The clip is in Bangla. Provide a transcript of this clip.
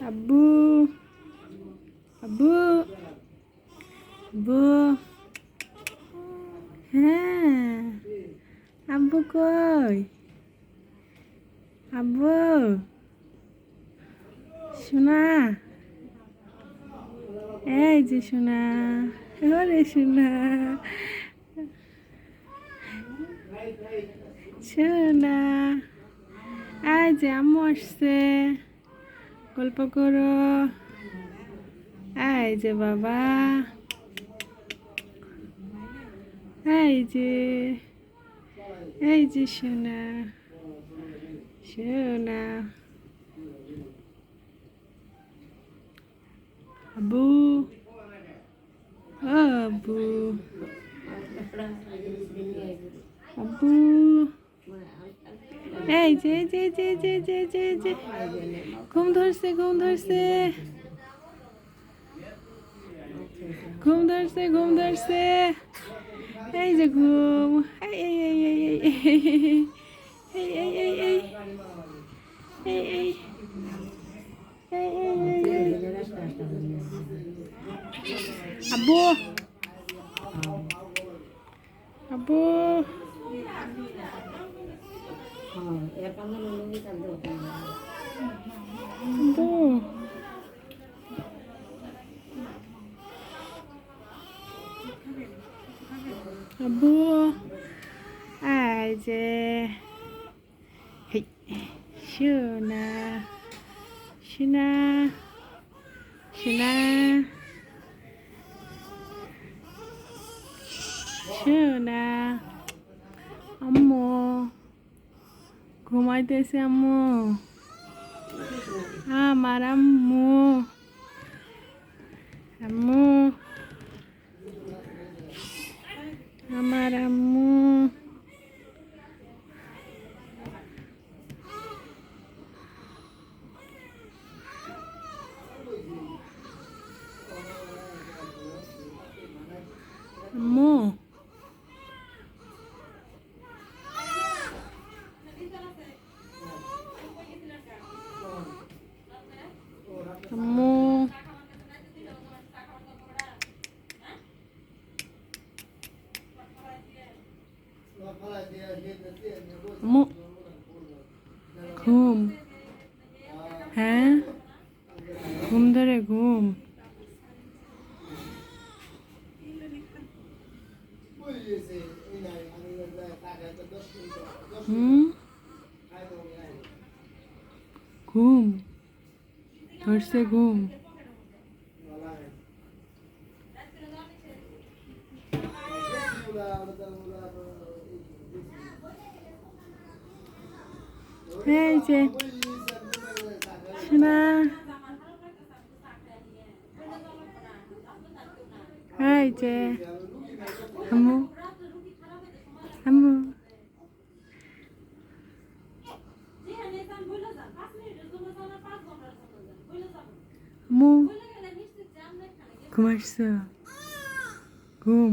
আব্বু আব্বু আব্বু হ্যাঁ আব্বু কই আব্বু সোনা এই যে সোনা ওরে সোনা সোনা এই যে আম্মু আসছে গল্প করো এই যে বাবা এই যে সোনা সোনা আব্বু ও আব্বু আব্বু এই যে ঘুম ধরছে ঘুম ধরছে ঘুম ধরছে ঘুম ধরছে এই যে ঘুম এই এই এই এই এই এই এই এই এই আব্বু আব্বু আব্বু আব্বু এই যে সোনা সোনা সোনা সোনা আম্মু ঘুমাইতেছে আম্মু আমার আম্মু আম্মু আমার আম্মু আম্মু আম্মু আম্মু ঘুম হ্যাঁ ঘুম ধরে ঘুম ঘুম ধরছে ঘুম এই যে সোনা এই যে আম্মু আম্মু আম্মু ঘুমাইছ ঘুম